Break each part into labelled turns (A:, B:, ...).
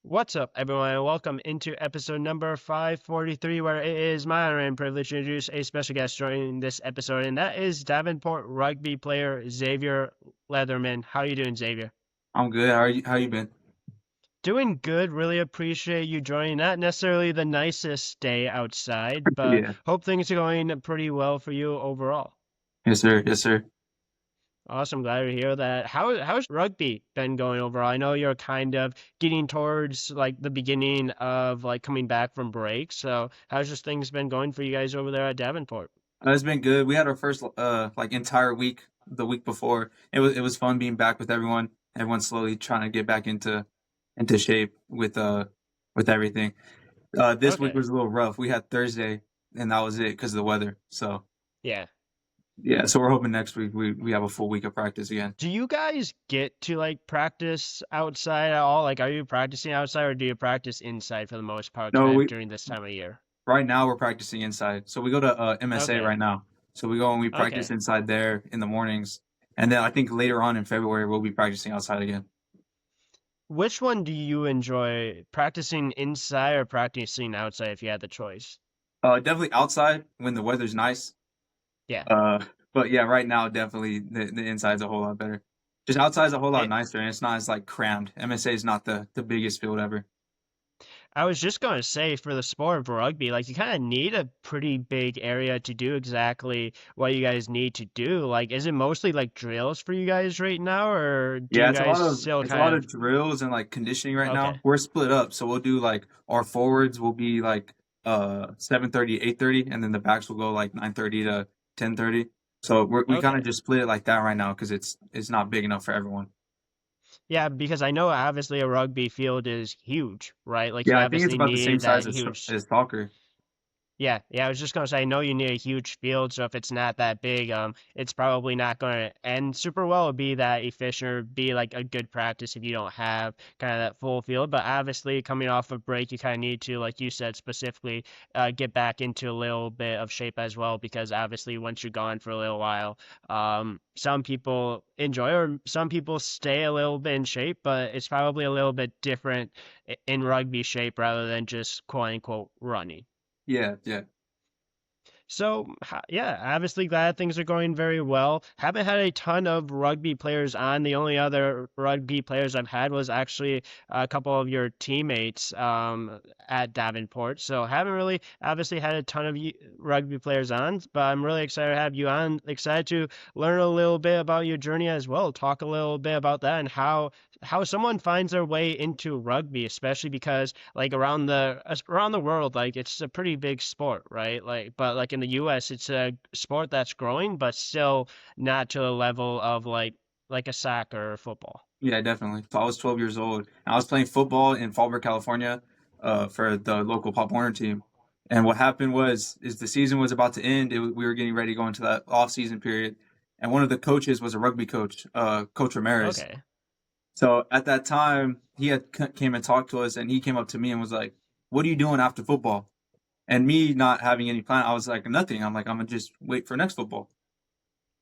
A: What's up, everyone, and welcome into episode number 543, where it is my honor and privilege to introduce a special guest joining this episode, and that is Davenport Rugby player Zavier Leatherman. How are you doing, Xavier?
B: I'm good. How you been?
A: Doing good. Really appreciate you joining. Not necessarily the nicest day outside, but
B: Yeah.
A: hope things are going pretty well for you overall.
B: Yes, sir. Yes, sir.
A: Awesome. Glad to hear that. How's rugby been going overall? I know you're kind of getting towards like the beginning of like coming back from break. So how's just things been going for you guys over there at Davenport?
B: It's been good. We had our first like entire week the week before. It was fun being back with everyone. Everyone's slowly trying to get back into shape with everything. This week
A: Okay.
B: was a little rough. We had Thursday and that was it because of the weather. So
A: Yeah.
B: yeah. So we're hoping next week we have a full week of practice again.
A: Do you guys get to like practice outside at all? Like, are you practicing outside or do you practice inside for the most part,
B: No,
A: kind of
B: we
A: during this time of year?
B: right now we're practicing inside. So we go to MSA
A: Okay.
B: right now. So we go and we practice
A: Okay.
B: inside there in the mornings. And then I think later on in February we'll be practicing outside again.
A: Which one do you enjoy, practicing inside or practicing outside if you had the choice?
B: Definitely outside when the weather's nice.
A: Yeah.
B: Uh, but yeah, right now definitely the inside's a whole lot better. Just outside's a whole lot nicer and it's not as like crammed. MSA is not the biggest field ever.
A: I was just going to say for the sport of rugby, like you kind of need a pretty big area to do exactly what you guys need to do. Like, is it mostly like drills for you guys right now, or do
B: Yeah,
A: you
B: it's a
A: guys
B: lot of
A: still
B: it's a lot
A: kind
B: of drills and like conditioning right
A: okay,
B: now. We're split up, so we'll do like our forwards will be like 7:30, 8:30, and then the backs will go like 9:30 to 10:30. So we kind of
A: okay.
B: just split it like that right now because it's not big enough for everyone.
A: Yeah, because I know obviously a rugby field is huge, right? Like you
B: Yeah, I think it's
A: obviously
B: about the same
A: need
B: size
A: that
B: as
A: huge.
B: as soccer.
A: Yeah, yeah, I was just gonna say, I know you need a huge field, so if it's not that big, it's probably not gonna end super well, or be that efficient, or be like a good practice if you don't have kind of that full field. But obviously, coming off a break, you kind of need to, like you said specifically, get back into a little bit of shape as well, because obviously, once you're gone for a little while, some people enjoy or some people stay a little bit in shape, but it's probably a little bit different in rugby shape rather than just quote unquote running.
B: Yeah, yeah.
A: So, yeah, obviously glad things are going very well. Haven't had a ton of rugby players on. The only other rugby players I've had was actually a couple of your teammates at Davenport. So, haven't really obviously had a ton of rugby players on, but I'm really excited to have you on. Excited to learn a little bit about your journey as well. Talk a little bit about that and how someone finds their way into rugby, especially because like around the world, like it's a pretty big sport, right? Like, but like in the U.S., it's a sport that's growing, but still not to the level of like a soccer or football.
B: Yeah, definitely. So I was 12 years old. And I was playing football in Fallbrook, California, for the local Pop Warner team. And what happened is the season was about to end. We were getting ready to go into that off-season period. And one of the coaches was a rugby coach, Coach Ramirez.
A: Okay,
B: So at that time, he had came and talked to us, and he came up to me and was like, "What are you doing after football?" And me not having any plan, I was like, "Nothing." I'm like, "I'm gonna just wait for next football."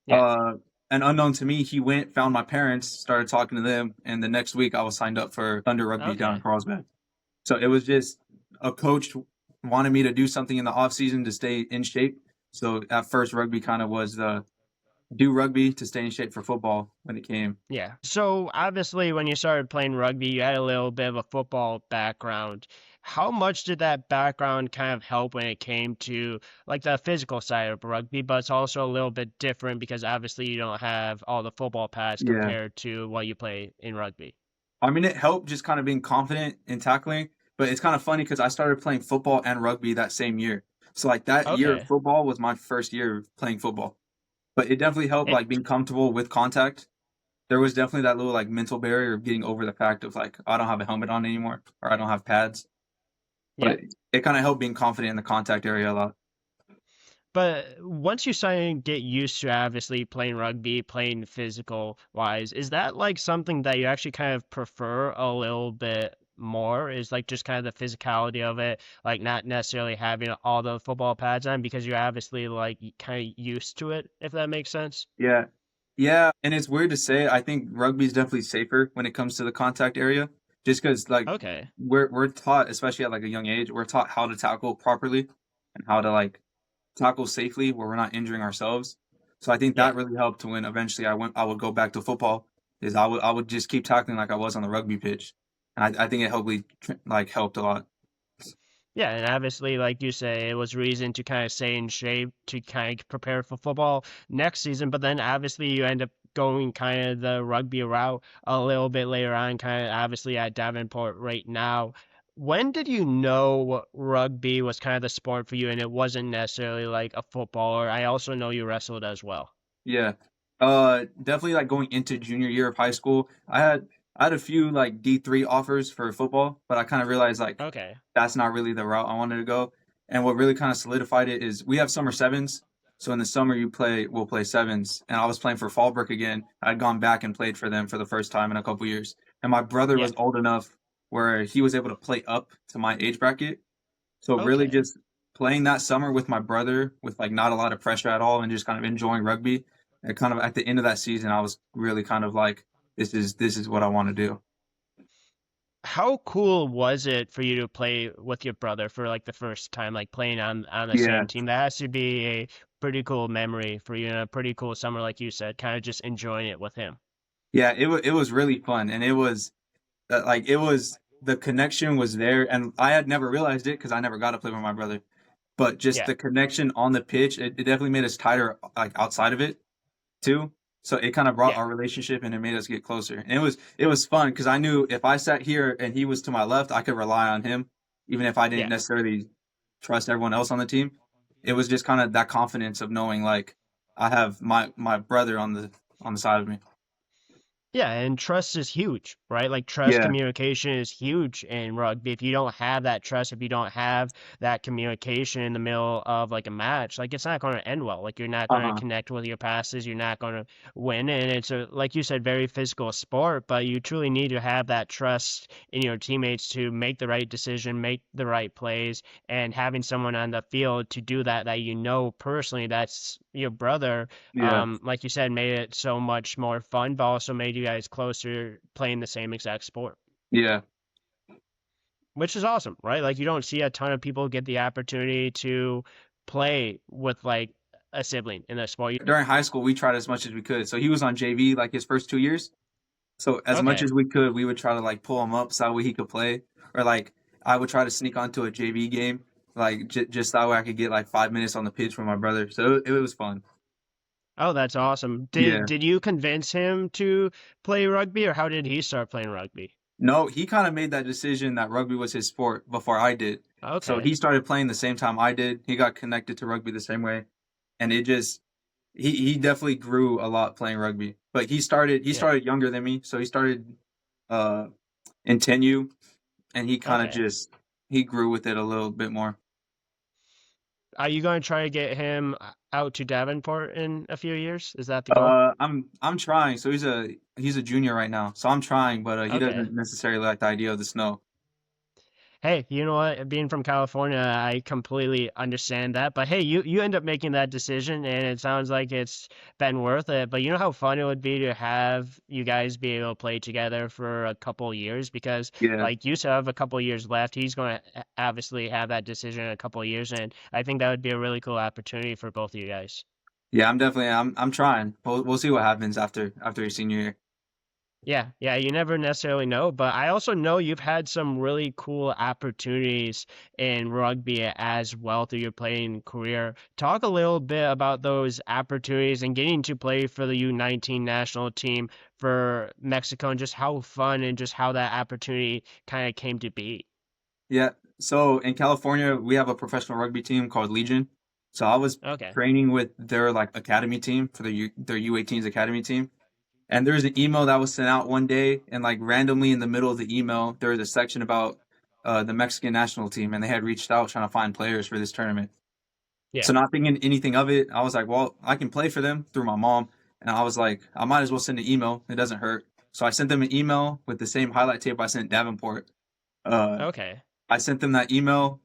A: yeah,
B: Uh, and unknown to me, he went, found my parents, started talking to them, and the next week I was signed up for Thunder Rugby down in
A: okay.
B: Carlsbad. So it was just a coach wanted me to do something in the off season to stay in shape. So at first, rugby kind of was the do rugby to stay in shape for football when it came.
A: Yeah. So obviously, when you started playing rugby, you had a little bit of a football background. How much did that background kind of help when it came to like the physical side of rugby? But it's also a little bit different because obviously you don't have all the football pads
B: Yeah.
A: compared to what you play in rugby.
B: I mean, it helped just kind of being confident in tackling, but it's kind of funny because I started playing football and rugby that same year. So like that year of
A: Okay.
B: football was my first year of playing football. But it definitely helped
A: It,
B: like being comfortable with contact. There was definitely that little like mental barrier of getting over the fact of like I don't have a helmet on anymore or I don't have pads.
A: yeah.
B: But it kind of helped being confident in the contact area a lot.
A: But once you start to get used to obviously playing rugby, playing physical wise, is that like something that you actually kind of prefer a little bit more? Is like just kind of the physicality of it, like not necessarily having all the football pads on because you're obviously like kind of used to it, if that makes sense?
B: Yeah. Yeah, and it's weird to say. I think rugby is definitely safer when it comes to the contact area just because like
A: Okay.
B: we're taught, especially at like a young age, we're taught how to tackle properly and how to like tackle safely where we're not injuring ourselves. So I think
A: Yeah.
B: that really helped to when eventually I would go back to football. Is I would just keep tackling like I was on the rugby pitch, and I think it helped a lot.
A: Yeah, and obviously, like you say, it was reason to kind of stay in shape to kind of prepare for football next season. But then obviously you end up going kind of the rugby route a little bit later on, kind of obviously at Davenport right now. When did you know rugby was kind of the sport for you and it wasn't necessarily like a footballer? I also know you wrestled as well.
B: Yeah. Definitely like going into junior year of high school, I had a few like D3 offers for football, but I kind of realized like
A: Okay.
B: that's not really the route I wanted to go. And what really kind of solidified it is we have summer sevens. So in the summer we'll play sevens. And I was playing for Fallbrook again. I'd gone back and played for them for the first time in a couple years. And my brother
A: Yeah.
B: was old enough where he was able to play up to my age bracket. So really
A: Okay.
B: just playing that summer with my brother with like not a lot of pressure at all and just kind of enjoying rugby. And kind of at the end of that season, I was really kind of like, this is what I want to do.
A: How cool was it for you to play with your brother for like the first time, like playing on the
B: Yeah.
A: same team? That has to be a pretty cool memory for you and a pretty cool summer, like you said, kind of just enjoying it with him.
B: Yeah, it was really fun and it was the connection was there and I had never realized it because I never got to play with my brother. But just
A: Yeah,
B: the connection on the pitch, it definitely made us tighter like outside of it too. So it kind of brought
A: yeah,
B: our relationship and it made us get closer. And it was fun because I knew if I sat here and he was to my left, I could rely on him, even if I didn't
A: yeah.
B: necessarily trust everyone else on the team. It was just kind of that confidence of knowing like I have my brother on the side of me.
A: Yeah, and trust is huge, right? Like trust
B: Yeah.
A: communication is huge in rugby. If you don't have that trust, if you don't have that communication in the middle of like a match, like it's not going to end well. Like you're not going to
B: Uh-huh.
A: connect with your passes, you're not going to win. And it's a, like you said, very physical sport, but you truly need to have that trust in your teammates to make the right decision, make the right plays, and having someone on the field to do that that you know personally, that's your brother
B: Yeah.
A: like you said, made it so much more fun, but also made you guys closer playing the same exact sport,
B: Yeah.
A: which is awesome, right? Like you don't see a ton of people get the opportunity to play with like a sibling in a sport.
B: During high school, we tried as much as we could. So he was on JV like his first 2 years. So as much
A: Okay.
B: as we could, we would try to like pull him up so that way he could play, or like I would try to sneak onto a JV game, like just that way I could get like 5 minutes on the pitch with my brother. So it was fun.
A: Oh, that's awesome. Did
B: Yeah.
A: did you convince him to play rugby, or how did he start playing rugby?
B: No, he kind of made that decision that rugby was his sport before I did. So
A: Okay.
B: he started playing the same time I did. He got connected to rugby the same way, and it just he definitely grew a lot playing rugby. But he
A: Yeah.
B: started younger than me, so he started uh in 10U, and he kind of
A: Okay.
B: just he grew with it a little bit more.
A: Are you going to try to get him out to Davenport in a few years? Is that the goal?
B: I'm trying. So he's a junior right now. So I'm trying, but he
A: Okay.
B: doesn't necessarily like the idea of the snow.
A: Hey, you know what? Being from California, I completely understand that. But hey, you end up making that decision, and it sounds like it's been worth it. But you know how fun it would be to have you guys be able to play together for a couple years because,
B: Yeah,
A: like, you still have a couple years left. He's going to obviously have that decision in a couple years, and I think that would be a really cool opportunity for both of you guys.
B: yeah. I'm trying. We'll see what happens after your senior year.
A: Yeah, yeah, you never necessarily know, but I also know you've had some really cool opportunities in rugby as well through your playing career. Talk a little bit about those opportunities and getting to play for the U19 national team for Mexico and just how fun and just how that opportunity kind of came to be.
B: Yeah. So in California, we have a professional rugby team called Legion. So I was
A: Okay.
B: training with their like academy team for their U18's academy team. And there was an email that was sent out one day, and like randomly in the middle of the email, there was a section about the Mexican national team, and they had reached out trying to find players for this tournament.
A: Yeah.
B: So not thinking anything of it, I was like, well, I can play for them through my mom, and I was like, I might as well send an email. It doesn't hurt. So I sent them an email with the same highlight tape I sent Davenport. Uh,
A: Okay.
B: I sent them that email,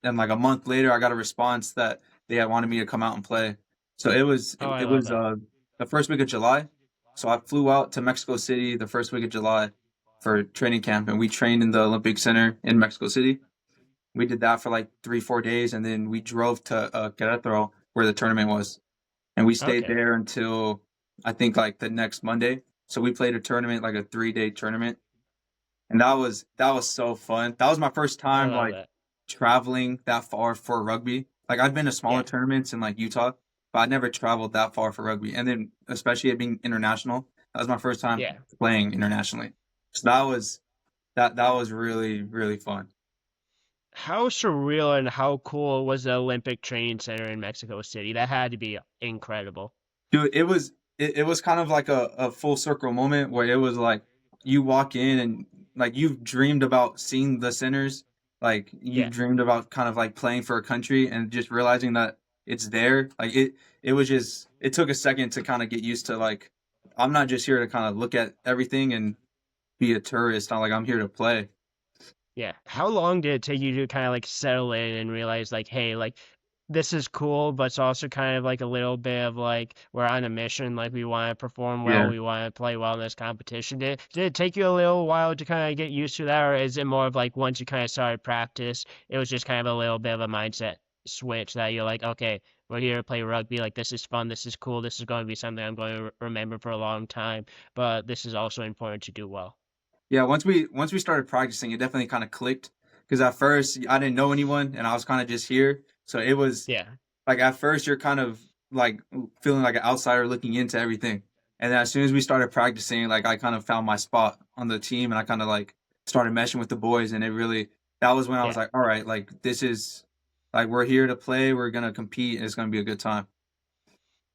B: and like a month later, I got a response that they had wanted me to come out and play. So it was
A: Oh,
B: it,
A: I
B: it
A: love
B: was
A: that.
B: the first week of July. So I flew out to Mexico City the first week of July, for training camp, and we trained in the Olympic Center in Mexico City. We did that for like 3 4 days, and then we drove to Querétaro where the tournament was, and we stayed
A: Okay.
B: there until I think like the next Monday. So we played a tournament, like a 3 day tournament, and that was so fun. That was my first
A: I
B: time
A: love
B: like
A: that.
B: traveling that far for rugby. Like I've been to smaller
A: Yeah.
B: tournaments in like Utah, but I never traveled that far for rugby. And then especially it being international, that was my first time
A: Yeah.
B: playing internationally. So that was really really fun.
A: How surreal and how cool was the Olympic Training Center in Mexico City? That had to be incredible.
B: Dude, it was kind of like a full circle moment where it was like you walk in and like you've dreamed about seeing the centers, like you've
A: Yeah.
B: dreamed about kind of like playing for a country and just realizing that it's there. Like it was just it took a second to kind of get used to like I'm not just here to kind of look at everything and be a tourist. I'm here to play.
A: Yeah. How long did it take you to kind of like settle in and realize like, hey, like this is cool, but it's also kind of like a little bit of like we're on a mission, like we want to perform well,
B: Yeah.
A: we want to play well in this competition. Did it take you a little while to kind of get used to that, or is it more of like once you kind of started practice, it was just kind of a little bit of a mindset switch that you're like, okay, we're here to play rugby, like this is fun, this is cool, this is going to be something I'm going to remember for a long time, but this is also important to do well.
B: Yeah, once we started practicing, it definitely kind of clicked because at first I didn't know anyone and I was kind of just here. So it was
A: Yeah.
B: like at first you're kind of like feeling like an outsider looking into everything. And then as soon as we started practicing, like I kind of found my spot on the team and I kind of like started meshing with the boys and it really that was when I was
A: Yeah.
B: like, all right, like this is like we're here to play, we're gonna compete, and it's gonna be a good time.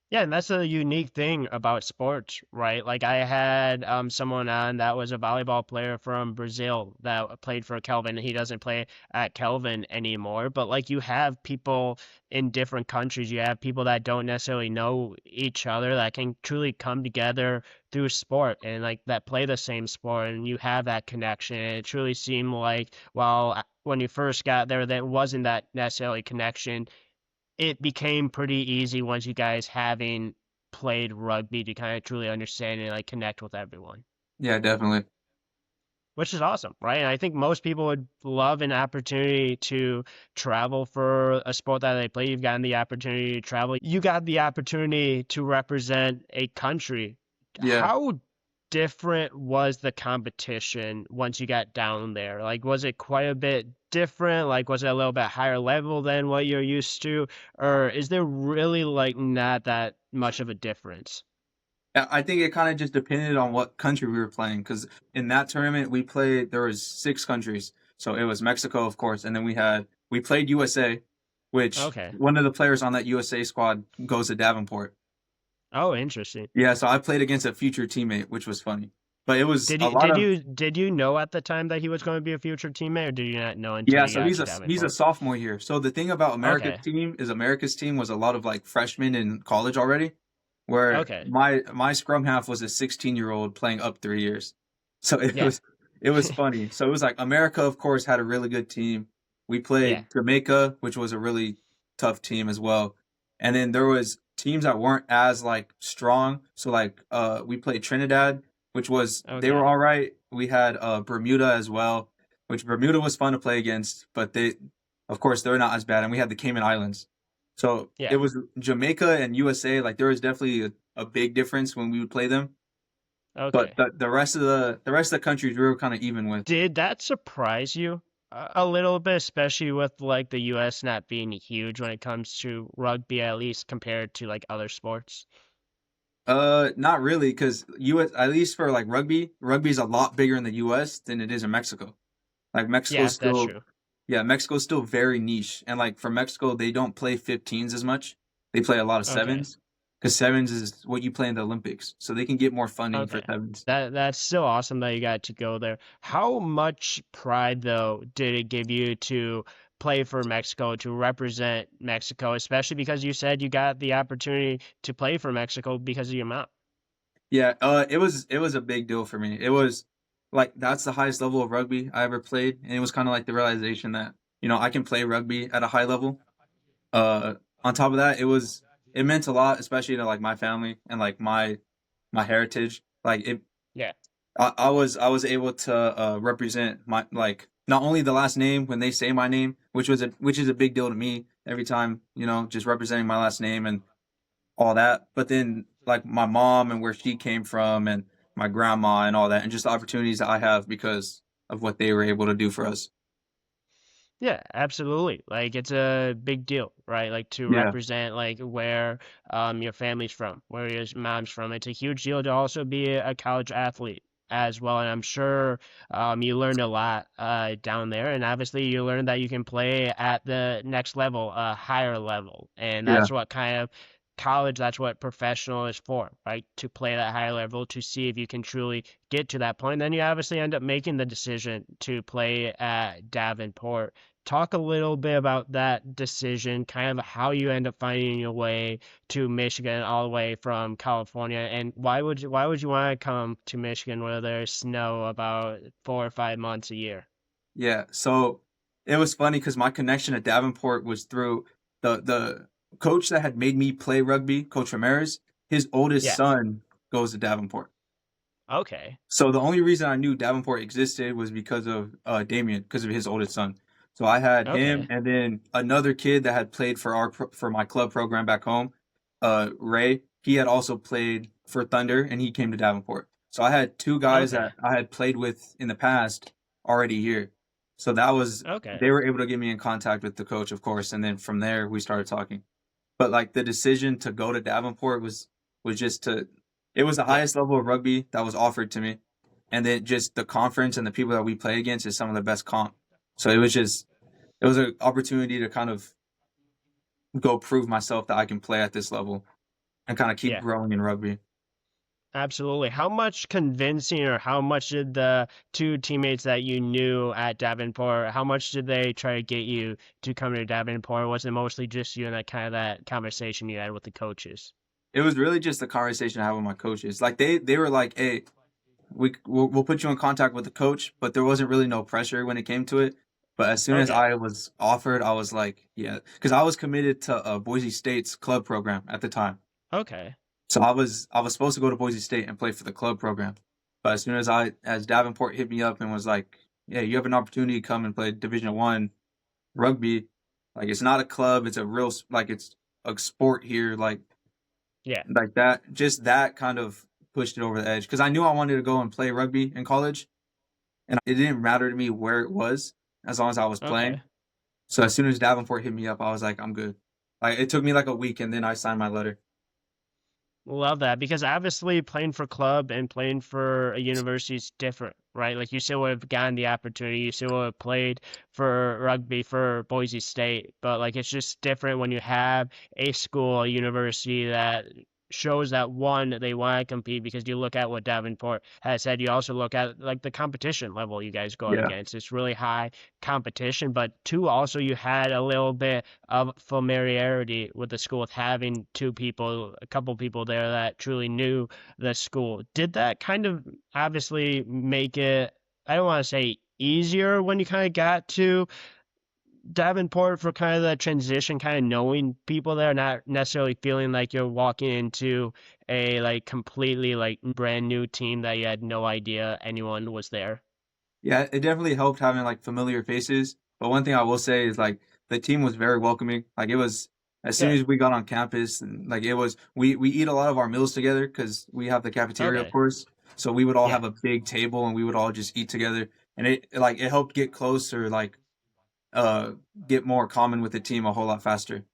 A: Yeah, and that's a unique thing about sports, right? Like I had someone on that was a volleyball player from Brazil that played for Kelvin. He doesn't play at Kelvin anymore, but like you have people in different countries, you have people that don't necessarily know each other that can truly come together through sport and like that play the same sport and you have that connection. And it truly seemed like well, when you first got there, there wasn't that necessarily connection. It became pretty easy once you guys having played rugby to kind of truly understand and like connect with everyone,
B: Yeah, definitely.
A: which is awesome, right? And I think most people would love an opportunity to travel for a sport that they play. You've gotten the opportunity to travel. You got the opportunity to represent a country.
B: Yeah.
A: How different was the competition once you got down there? Like, was it quite a bit different? Like, was it a little bit higher level than what you're used to? Or is there really like not that much of a difference?
B: I think it kind of just depended on what country we were playing because in that tournament we played there was 6 countries, so it was Mexico of course, and then we played USA, which
A: Okay.
B: one of the players on that USA squad goes to Davenport.
A: Oh, interesting.
B: Yeah, so I played against a future teammate, which was funny, but it was
A: Did
B: a
A: you
B: lot
A: did
B: of
A: you did you know at the time that he was going to be a future teammate, or did you not know until
B: yeah.
A: you
B: So
A: got
B: he's
A: to
B: a
A: Davenport?
B: sophomore here. So the thing about
A: Okay.
B: America's team was a lot of like freshmen in college already, where
A: Okay.
B: my scrum half was a 16-year-old playing up 3 years. So it
A: Yeah.
B: was it was funny. So it was like America, of course, had a really good team. We
A: Yeah.
B: played Jamaica, which was a really tough team as well. And then there was teams that weren't as like strong. So like we played Trinidad, which was they were
A: Okay.
B: all right. We had Bermuda as well, which Bermuda was fun to play against, but they of course they're not as bad. And we had the Cayman Islands. So it
A: Yeah.
B: was Jamaica and USA. Like there was definitely a big difference when we would play them. But
A: Okay.
B: the rest of the countries we were kind of even with.
A: Did that surprise you a little bit, especially with like the U.S. not being huge when it comes to rugby, at least compared to like other sports?
B: Not really, because U.S. at least for like rugby is a lot bigger in the U.S. than it is in Mexico. Like
A: Yeah,
B: Mexico's
A: that's
B: still,
A: true.
B: yeah, Mexico's still very niche, and like for Mexico they don't play 15s as much. They play a lot of
A: Okay.
B: sevens, because sevens is what you play in the Olympics, so they can get more funding for
A: Okay.
B: sevens.
A: That's still awesome that you got to go there. How much pride though did it give you to play for Mexico, to represent Mexico, especially because you said you got the opportunity to play for Mexico because of your mom?
B: Yeah, it was a big deal for me. It was like that's the highest level of rugby I ever played, and it was kind of like the realization that I can play rugby at a high level. Uh, on top of that, it meant a lot, especially to like my family and like my heritage. Like it
A: Yeah.
B: I was able to represent my like not only the last name when they say my name, which is a big deal to me every time, just representing my last name and all that, but then like my mom and where she came from and my grandma and all that, and just the opportunities that I have because of what they were able to do for us.
A: Yeah, absolutely. Like it's a big deal, right? Like to
B: Yeah,
A: represent like where your family's from, where your mom's from. It's a huge deal to also be a college athlete as well. And I'm sure you learned a lot down there. And obviously you learned that you can play at the next level, a higher level. And
B: yeah,
A: that's what kind of college, that's what professional is for, right? To play that higher level, to see if you can truly get to that point. Then you obviously end up making the decision to play at Davenport. Talk a little bit about that decision, kind of how you end up finding your way to Michigan all the way from California, and why would you want to come to Michigan where there's snow about 4 or 5 months a year?
B: yeah. So it was funny because my connection at Davenport was through the coach that had made me play rugby, Coach Ramirez. His oldest
A: Yeah.
B: son goes to Davenport.
A: Okay.
B: So the only reason I knew Davenport existed was because of Damien, because of his oldest son. So I had him,
A: Okay.
B: and then another kid that had played for for my club program back home, Ray. He had also played for Thunder, and he came to Davenport. So I had two guys that
A: Okay.
B: I had played with in the past already here. So that was
A: Okay.
B: they were able to get me in contact with the coach, of course, and then from there we started talking. But like the decision to go to Davenport was just to it was the
A: Yeah.
B: highest level of rugby that was offered to me. And then just the conference and the people that we play against is some of the best comp. So it was an opportunity to kind of go prove myself that I can play at this level and kind of keep
A: Yeah.
B: growing in rugby.
A: Absolutely. How much convincing or how much did the two teammates that you knew at Davenport, how much did they try to get you to come to Davenport? Or was it mostly just you and that kind of that conversation you had with the coaches?
B: It was really just the conversation I had with my coaches. Like they were like, "Hey, we'll put you in contact with the coach," but there wasn't really no pressure when it came to it. But as soon as
A: Okay.
B: I was offered, I was like, "Yeah," because I was committed to Boise State's club program at the time.
A: Okay.
B: So I was supposed to go to Boise State and play for the club program. But as soon as as Davenport hit me up and was like, "Yeah, you have an opportunity to come and play Division 1 rugby. Like it's not a club, it's a real like it's a sport here
A: Yeah.
B: like that." Just that kind of pushed it over the edge because I knew I wanted to go and play rugby in college, and it didn't matter to me where it was as long as I was playing.
A: Okay.
B: So as soon as Davenport hit me up, I was like, "I'm good." Like it took me like a week, and then I signed my letter.
A: Love that because obviously playing for club and playing for a university is different, right? Like you still would have gotten the opportunity, you still would have played for rugby for Boise State, but like it's just different when you have a school, a university that shows that one, they want to compete because you look at what Davenport has said. You also look at like the competition level you guys go
B: Yeah,
A: against. It's really high competition, but two, also you had a little bit of familiarity with the school with having two people, a couple people there that truly knew the school. Did that kind of obviously make it, I don't want to say easier when you kind of got to Davenport for kind of the transition, kind of knowing people there, not necessarily feeling like you're walking into a like completely like brand new team that you had no idea anyone was there?
B: yeah, it definitely helped having like familiar faces. But one thing I will say is like the team was very welcoming. Like it was as soon
A: Good.
B: as we got on campus, and like it was we eat a lot of our meals together because we have the cafeteria, of
A: Okay.
B: course. So we would all
A: Yeah.
B: have a big table and we would all just eat together, and it helped get closer, like uh get more common with the team a whole lot faster.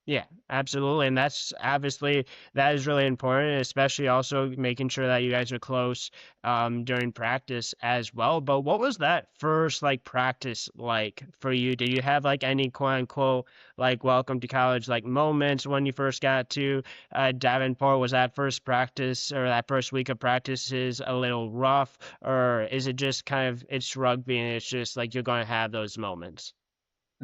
A: Yeah, absolutely. And that's obviously that is really important, especially also making sure that you guys are close during practice as well. But what was that first like practice like for you? Did you have like any quote unquote like welcome to college like moments when you first got to Davenport? Was that first practice or that first week of practices a little rough, or is it just kind of it's rugby and it's just like you're going to have those moments?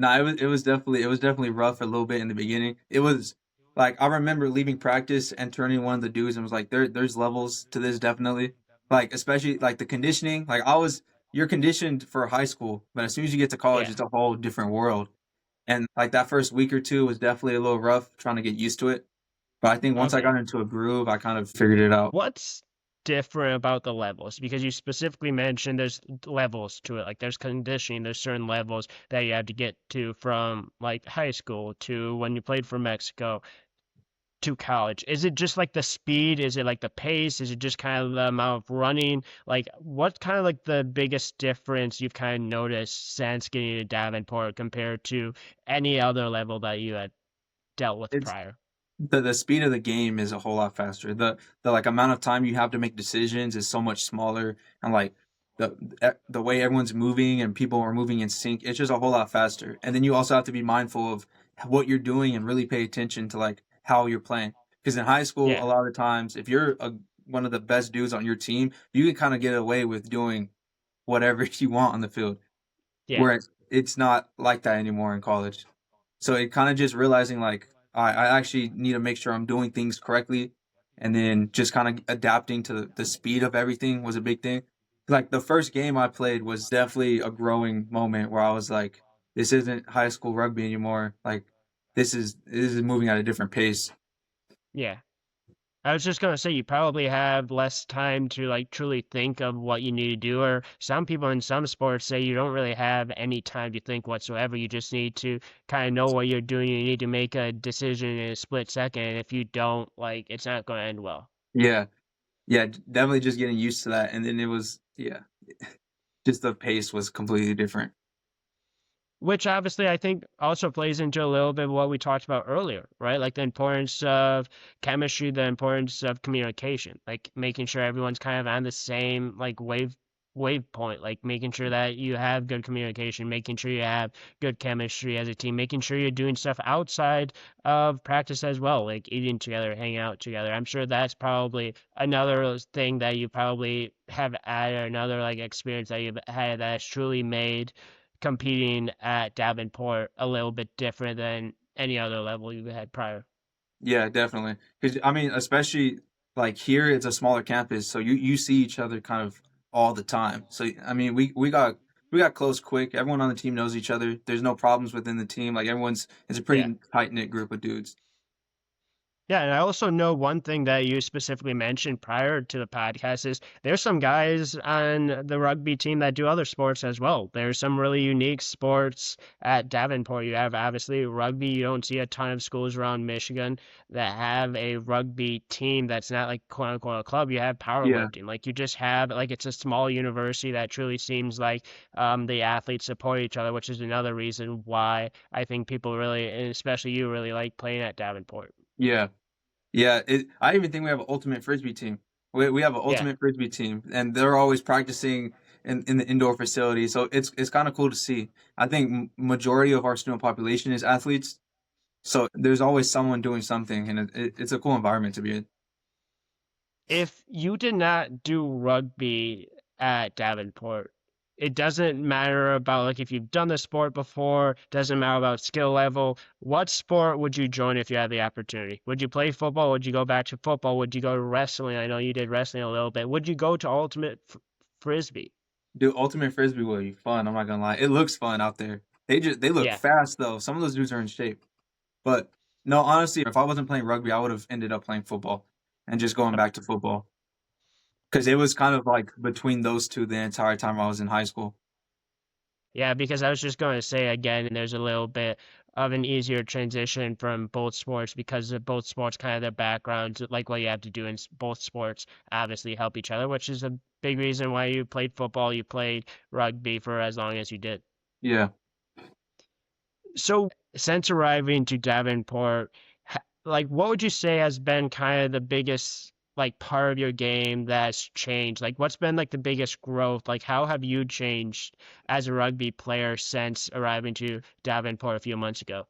B: No, it was definitely rough a little bit in the beginning. It was like I remember leaving practice and turning one of the dudes and was like, there's levels to this definitely. Like especially like the conditioning. Like you're conditioned for high school, but as soon as you get to college,
A: Yeah.
B: it's a whole different world. And like that first week or two was definitely a little rough trying to get used to it. But I think once I
A: Okay.
B: got into a groove, I kind of figured it out.
A: What's different about the levels? Because you specifically mentioned there's levels to it. Like there's conditioning, there's certain levels that you have to get to from like high school to when you played for Mexico to college. Is it just like the speed? Is it like the pace? Is it just kind of the amount of running? Like what kind of like the biggest difference you've kind of noticed since getting to Davenport compared to any other level that you had dealt with
B: It's
A: prior?
B: the speed of the game is a whole lot faster. The like amount of time you have to make decisions is so much smaller, and like the way everyone's moving and people are moving in sync, it's just a whole lot faster. And then you also have to be mindful of what you're doing and really pay attention to like how you're playing. Because in high school, a
A: Yeah,
B: lot of times, if you're one of the best dudes on your team, you can kind of get away with doing whatever you want on the field.
A: yeah.
B: Whereas it's not like that anymore in college. So it kind of just realizing like I actually need to make sure I'm doing things correctly, and then just kind of adapting to the speed of everything was a big thing. Like the first game I played was definitely a growing moment where I was like, this isn't high school rugby anymore. Like this is moving at a different pace.
A: Yeah. I was just gonna say you probably have less time to like truly think of what you need to do, or some people in some sports say you don't really have any time to think whatsoever. You just need to kind of know what you're doing. You need to make a decision in a split second. And if you don't, like, it's not gonna end well.
B: Yeah, yeah, definitely just getting used to that, and then it was just the pace was completely different.
A: Which obviously I think also plays into a little bit of what we talked about earlier, right? Like the importance of chemistry, the importance of communication, like making sure everyone's kind of on the same like wave point, like making sure that you have good communication, making sure you have good chemistry as a team, making sure you're doing stuff outside of practice as well, like eating together, hanging out together. I'm sure that's probably another thing that you probably have added, another like experience that you've had that's truly made competing at Davenport a little bit different than any other level you had prior.
B: Yeah, definitely. Because I mean, especially like here, it's a smaller campus, so you see each other kind of all the time. So I mean, we got close quick. Everyone on the team knows each other. There's no problems within the team. Like everyone's it's a
A: Yeah.
B: pretty tight knit group of dudes.
A: Yeah, and I also know one thing that you specifically mentioned prior to the podcast is there's some guys on the rugby team that do other sports as well. There's some really unique sports at Davenport. You have obviously rugby. You don't see a ton of schools around Michigan that have a rugby team that's not like quote unquote a club. You have
B: Yeah,
A: powerlifting. Like you just have like it's a small university that truly seems like the athletes support each other, which is another reason why I think people really, and especially you, really like playing at Davenport.
B: yeah, yeah. I even think we have an ultimate frisbee team. We have an
A: Yeah.
B: ultimate frisbee team, and they're always practicing in the indoor facility. So it's kind of cool to see. I think majority of our student population is athletes. So there's always someone doing something, and it's a cool environment to be in.
A: If you did not do rugby at Davenport, it doesn't matter about like if you've done the sport before, doesn't matter about skill level. What sport would you join if you had the opportunity? Would you play football? Would you go back to football? Would you go to wrestling? I know you did wrestling a little bit. Would you go to ultimate frisbee?
B: Dude, ultimate frisbee will be fun. I'm not gonna lie, it looks fun out there. They look
A: Yeah.
B: fast though. Some of those dudes are in shape. But no, honestly, if I wasn't playing rugby, I would have ended up playing football and just going back to football because it was kind of like between those two the entire time I was in high school.
A: Yeah, because I was just going to say again, there's a little bit of an easier transition from both sports because of both sports kind of their backgrounds, like what you have to do in both sports, obviously help each other, which is a big reason why you played football, you played rugby for as long as you did.
B: Yeah.
A: So, since arriving to Davenport, like what would you say has been kind of the biggest like part of your game that's changed? Like what's been like the biggest growth? Like how have you changed as a rugby player since arriving to Davenport a few months ago?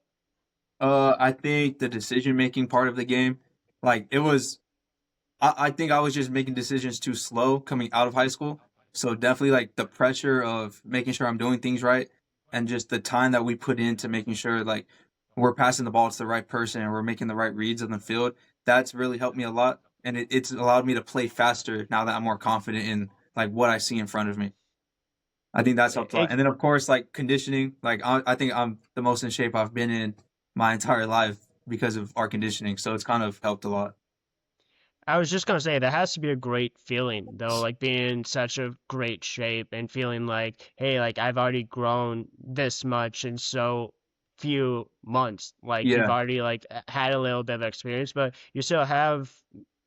B: I think the decision making part of the game, like it was I think I was just making decisions too slow coming out of high school. So definitely like the pressure of making sure I'm doing things right and just the time that we put into making sure like we're passing the ball to the right person and we're making the right reads on the field. That's really helped me a lot. And it's allowed me to play faster now that I'm more confident in like what I see in front of me. I think that's helped a lot.
A: It,
B: And then of course like conditioning, like I think I'm the most in shape I've been in my entire life because of our conditioning. So it's kind of helped a lot.
A: I was just gonna say that has to be a great feeling though, like being in such a great shape and feeling like, hey, like I've already grown this much in so few months. Like you've
B: Yeah,
A: already like had a little bit of experience, but you still have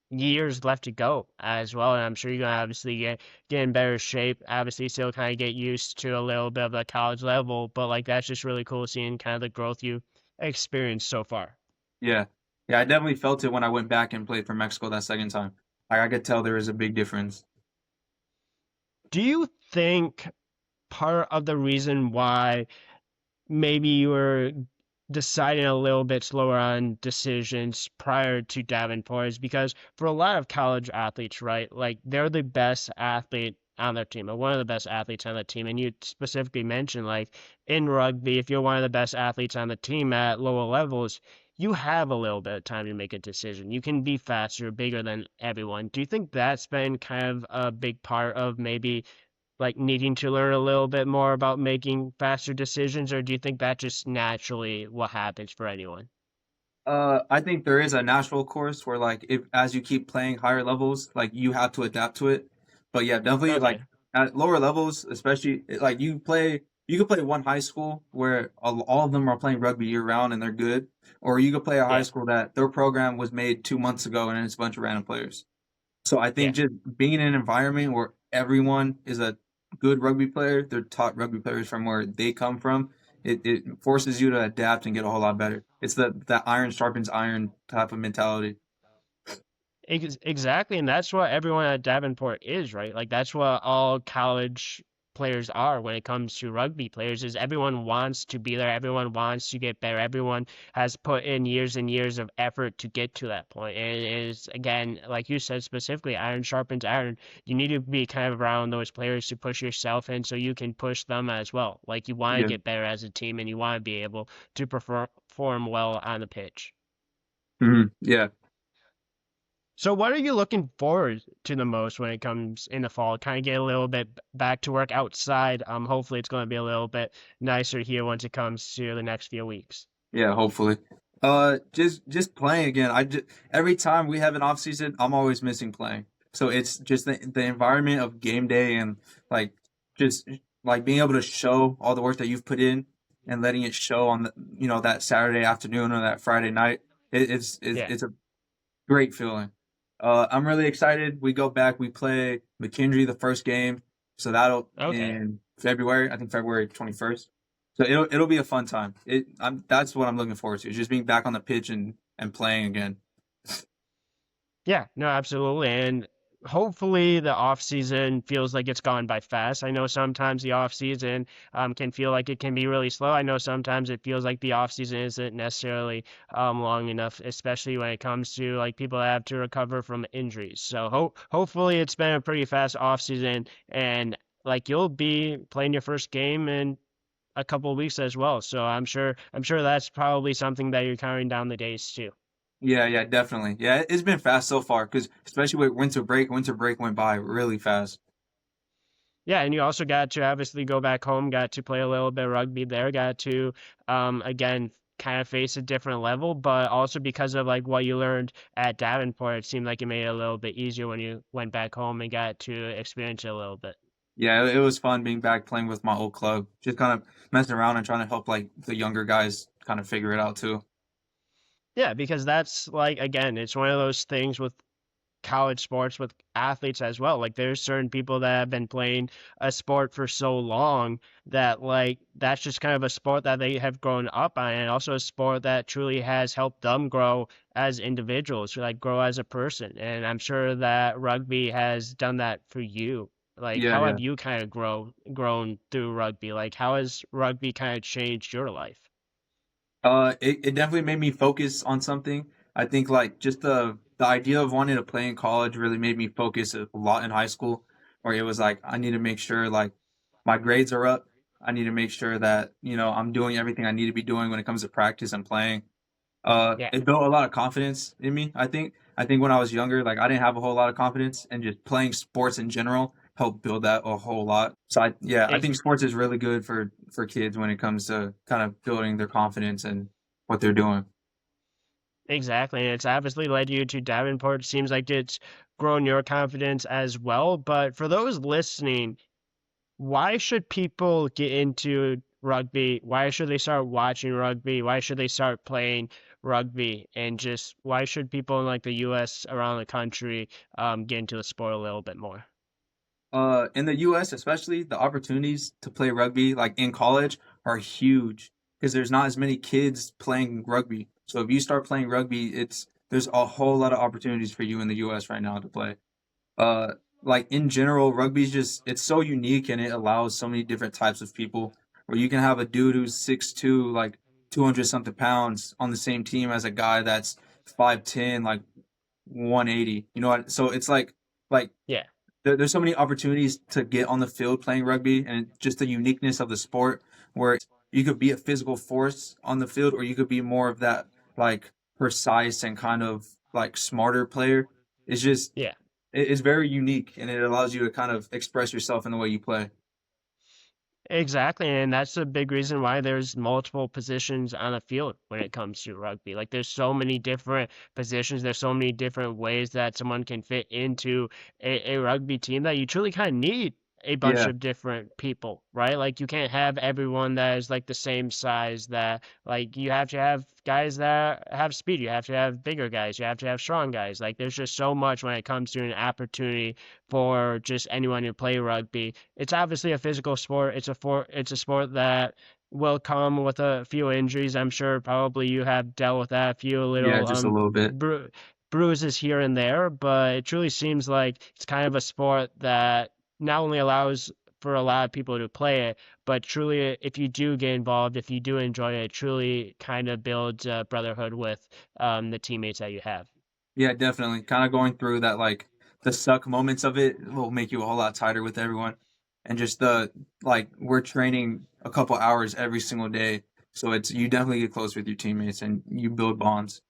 A: years left to go as well. And I'm sure you're gonna obviously get in better shape. Obviously, still kind of get used to a little bit of the college level, but like that's just really cool seeing kind of the growth you experienced so far.
B: yeah, yeah. I definitely felt it when I went back and played for Mexico that second time. Like I could tell there was a big difference.
A: Do you think part of the reason why maybe you were deciding a little bit slower on decisions prior to Davenport is because for a lot of college athletes, right, like they're the best athlete on their team or one of the best athletes on the team. And you specifically mentioned like in rugby, if you're one of the best athletes on the team at lower levels, you have a little bit of time to make a decision. You can be faster, bigger than everyone. Do you think that's been kind of a big part of maybe like needing to learn a little bit more about making faster decisions, or do you think that just naturally what happens for anyone?
B: I think there is a natural course where like if as you keep playing higher levels, like you have to adapt to it. But yeah, definitely like
A: Okay.
B: at lower levels, especially like you could play one high school where all of them are playing rugby year round and they're good, or you could play a high
A: Yeah.
B: school that their program was made 2 months ago and it's a bunch of random players. So I
A: Yeah.
B: think just being in an environment where everyone is a good rugby player, they're top rugby players from where they come from, it forces you to adapt and get a whole lot better. It's the iron sharpens iron type of mentality.
A: Exactly, and that's what everyone at Davenport is, right? Like that's what all college players are when it comes to rugby players is everyone wants to be there, everyone wants to get better, everyone has put in years and years of effort to get to that point. And it is again, like you said specifically, iron sharpens iron. You need to be kind of around those players to push yourself in so you can push them as well. Like you want to
B: Yeah.
A: get better as a team and you want to be able to perform well on the pitch.
B: Yeah.
A: So what are you looking forward to the most when it comes in the fall? Kind of get a little bit back to work outside. Hopefully it's going to be a little bit nicer here once it comes to the next few weeks.
B: Yeah, hopefully. Just playing again. Every time we have an off season, I'm always missing playing. So it's just the environment of game day and like just like being able to show all the work that you've put in and letting it show on the that Saturday afternoon or that Friday night.
A: Yeah.
B: It's a great feeling. I'm really excited. We go back. We play McKendree the first game, so that'll
A: Okay.
B: in February. I think February 21st. So it'll be a fun time. That's what I'm looking forward to. Is just being back on the pitch and playing again.
A: Yeah, no, absolutely. And hopefully the off season feels like it's gone by fast. I know sometimes the off season can feel like it can be really slow. I know sometimes it feels like the off season isn't necessarily long enough, especially when it comes to like people that have to recover from injuries. So hopefully it's been a pretty fast off season and like you'll be playing your first game in a couple of weeks as well. So I'm sure that's probably something that you're counting down the days too.
B: Yeah, yeah, definitely. Yeah, it's been fast so far because especially with winter break went by really fast.
A: Yeah, and you also got to obviously go back home, got to play a little bit of rugby there, got to again kind of face a different level, but also because of like what you learned at Davenport, it seemed like it made it a little bit easier when you went back home and got to experience it a little bit.
B: Yeah, it was fun being back playing with my old club, just kind of messing around and trying to help like the younger guys kind of figure it out too.
A: Yeah, because that's like again, it's one of those things with college sports with athletes as well. Like there's certain people that have been playing a sport for so long that like that's just kind of a sport that they have grown up on and also a sport that truly has helped them grow as individuals, like grow as a person. And I'm sure that rugby has done that for you. Like
B: Yeah,
A: how
B: yeah.
A: have you kind of grown through rugby? Like how has rugby kind of changed your life?
B: It definitely made me focus on something. I think like just the idea of wanting to play in college really made me focus a lot in high school, where it was like I need to make sure like my grades are up. I need to make sure that I'm doing everything I need to be doing when it comes to practice and playing.
A: Yeah.
B: It built a lot of confidence in me. I think when I was younger, like I didn't have a whole lot of confidence, and just playing sports in general helped build that a whole lot. So I think sports is really good for kids when it comes to kind of building their confidence and what they're doing.
A: Exactly. And it's obviously led you to Davenport. Seems like it's grown your confidence as well. But for those listening, why should people get into rugby? Why should they start watching rugby? Why should they start playing rugby? And just why should people in like the US around the country get into the sport a little bit more?
B: In the US especially, the opportunities to play rugby like in college are huge because there's not as many kids playing rugby. So if you start playing rugby, it's there's a whole lot of opportunities for you in the US right now to play. Uh, like in general, rugby's just it's so unique and it allows so many different types of people where you can have a dude who's 6'2", like 200 something pounds on the same team as a guy that's 5'10", like 180. You know what? So it's like
A: Yeah,
B: there's so many opportunities to get on the field playing rugby and just the uniqueness of the sport where you could be a physical force on the field or you could be more of that like precise and kind of like smarter player. It's just
A: yeah.
B: it's very unique and it allows you to kind of express yourself in the way you play.
A: Exactly, and that's a big reason why there's multiple positions on a field when it comes to rugby. Like there's so many different positions, there's so many different ways that someone can fit into a rugby team that you truly kind of need a bunch
B: Yeah,
A: of different people, right? Like you can't have everyone that is like the same size that like you have to have guys that have speed, you have to have bigger guys, you have to have strong guys. Like there's just so much when it comes to an opportunity for just anyone to play rugby. It's obviously a physical sport. It's a sport that will come with a few injuries. I'm sure probably you have dealt with that, a few
B: yeah,
A: little
B: just a little bit.
A: bruises here and there, but it truly seems like it's kind of a sport that not only allows for a lot of people to play it, but truly, if you do get involved, if you do enjoy it, it truly kind of builds a brotherhood with the teammates that you have.
B: Yeah, definitely. Kind of going through that like the suck moments of it will make you a whole lot tighter with everyone. And just the like we're training a couple hours every single day. So it's you definitely get close with your teammates and you build bonds.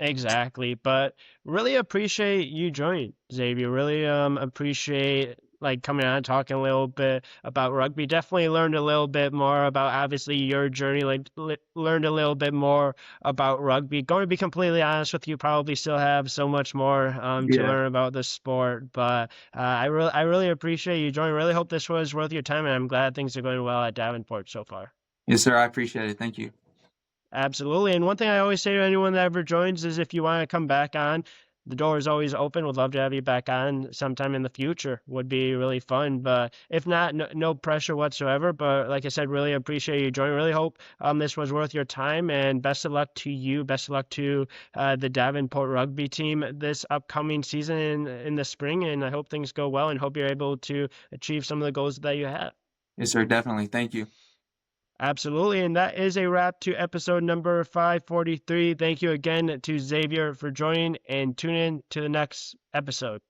A: Exactly, but really appreciate you joining, Xavier. Really appreciate like coming on and talking a little bit about rugby. Definitely learned a little bit more about obviously your journey. Like learned a little bit more about rugby. Going to be completely honest with you, probably still have so much more to
B: Yeah.
A: learn about the sport. But I really appreciate you joining. Really hope this was worth your time, and I'm glad things are going well at Davenport so far.
B: Yes, sir. I appreciate it. Thank you.
A: Absolutely. And one thing I always say to anyone that ever joins is if you want to come back on, the door is always open. Would love to have you back on sometime in the future. Would be really fun. But if not, no pressure whatsoever. But like I said, really appreciate you joining. Really hope this was worth your time. And best of luck to you. Best of luck to the Davenport rugby team this upcoming season in the spring. And I hope things go well and hope you're able to achieve some of the goals that you have.
B: Yes, sir. Definitely. Thank you.
A: Absolutely. And that is a wrap to episode number 543. Thank you again to Xavier for joining and tune in to the next episode.